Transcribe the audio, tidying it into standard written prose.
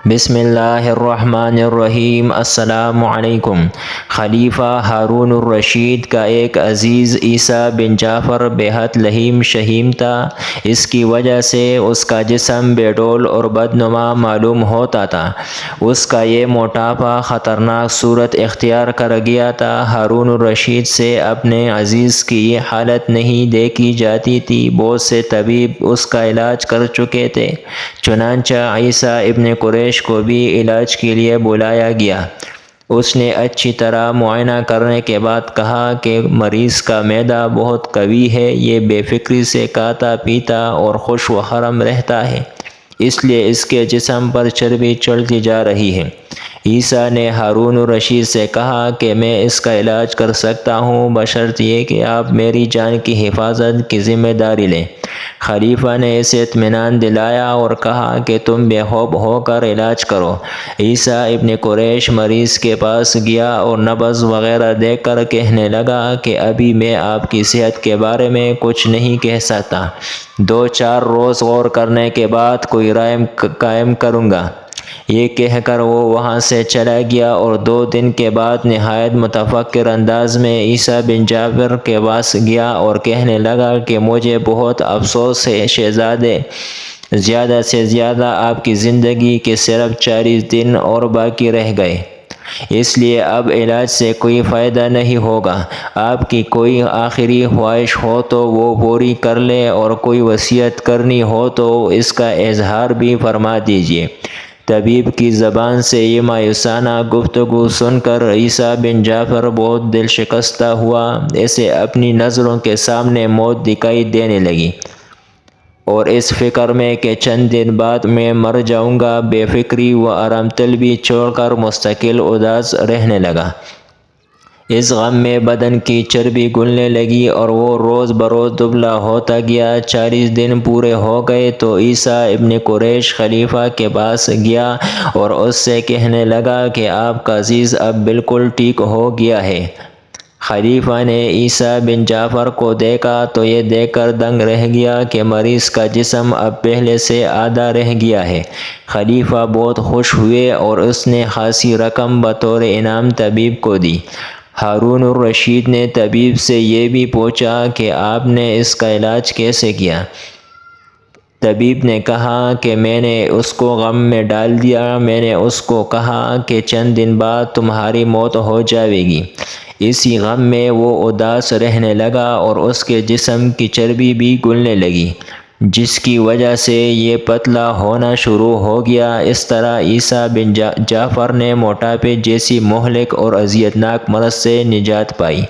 بسم اللہ الرحمن الرحیم۔ السلام علیکم۔ خلیفہ ہارون الرشید کا ایک عزیز عیسیٰ بن جعفر بے حد لئیم شہیم تھا۔ اس کی وجہ سے اس کا جسم بے ڈول اور بدنما معلوم ہوتا تھا۔ اس کا یہ موٹاپا خطرناک صورت اختیار کر گیا تھا۔ ہارون الرشید سے اپنے عزیز کی یہ حالت نہیں دیکھی جاتی تھی۔ بہت سے طبیب اس کا علاج کر چکے تھے، چنانچہ عیسیٰ ابن قریش کو بھی علاج کے لیے بلایا گیا۔ اس نے اچھی طرح معائنہ کرنے کے بعد کہا کہ مریض کا معدہ بہت قوی ہے، یہ بے فکری سے کھاتا پیتا اور خوش و خرم رہتا ہے، اس لیے اس کے جسم پر چربی چڑھتی جا رہی ہے۔ عیسیٰ نے ہارون الرشید سے کہا کہ میں اس کا علاج کر سکتا ہوں، بشرط یہ کہ آپ میری جان کی حفاظت کی ذمہ داری لیں۔ خلیفہ نے اسے اطمینان دلایا اور کہا کہ تم بے خوف ہو کر علاج کرو۔ عیسیٰ ابن قریش مریض کے پاس گیا اور نبض وغیرہ دیکھ کر کہنے لگا کہ ابھی میں آپ کی صحت کے بارے میں کچھ نہیں کہہ سکتا، 2-4 روز غور کرنے کے بعد کوئی رائے قائم کروں گا۔ یہ کہہ کر وہ وہاں سے چلا گیا اور 2 دن کے بعد نہایت متفکر انداز میں عیسیٰ بن جعفر کے پاس گیا اور کہنے لگا کہ مجھے بہت افسوس ہے شہزادے، زیادہ سے زیادہ آپ کی زندگی کے صرف 40 دن اور باقی رہ گئے، اس لیے اب علاج سے کوئی فائدہ نہیں ہوگا۔ آپ کی کوئی آخری خواہش ہو تو وہ پوری کر لیں اور کوئی وصیت کرنی ہو تو اس کا اظہار بھی فرما دیجیے۔ طبیب کی زبان سے یہ مایوسانہ گفتگو سن کر عیسیٰ بن جعفر بہت دل شکستہ ہوا۔ اسے اپنی نظروں کے سامنے موت دکھائی دینے لگی اور اس فکر میں کہ چند دن بعد میں مر جاؤں گا، بے فکری و آرام طلبی چھوڑ کر مستقل اداس رہنے لگا۔ اس غم میں بدن کی چربی گلنے لگی اور وہ روز بروز دبلا ہوتا گیا۔ 40 دن پورے ہو گئے تو عیسیٰ ابن قریش خلیفہ کے پاس گیا اور اس سے کہنے لگا کہ آپ کا عزیز اب بالکل ٹھیک ہو گیا ہے۔ خلیفہ نے عیسیٰ بن جعفر کو دیکھا تو یہ دیکھ کر دنگ رہ گیا کہ مریض کا جسم اب پہلے سے آدھا رہ گیا ہے۔ خلیفہ بہت خوش ہوئے اور اس نے خاصی رقم بطور انعام طبیب کو دی۔ ہارون الرشید نے طبیب سے یہ بھی پوچھا کہ آپ نے اس کا علاج کیسے کیا؟ طبیب نے کہا کہ میں نے اس کو غم میں ڈال دیا۔ میں نے اس کو کہا کہ چند دن بعد تمہاری موت ہو جائے گی۔ اسی غم میں وہ اداس رہنے لگا اور اس کے جسم کی چربی بھی گلنے لگی، جس کی وجہ سے یہ پتلا ہونا شروع ہو گیا۔ اس طرح عیسیٰ بن جعفر نے موٹاپے جیسی مہلک اور اذیتناک مرض سے نجات پائی۔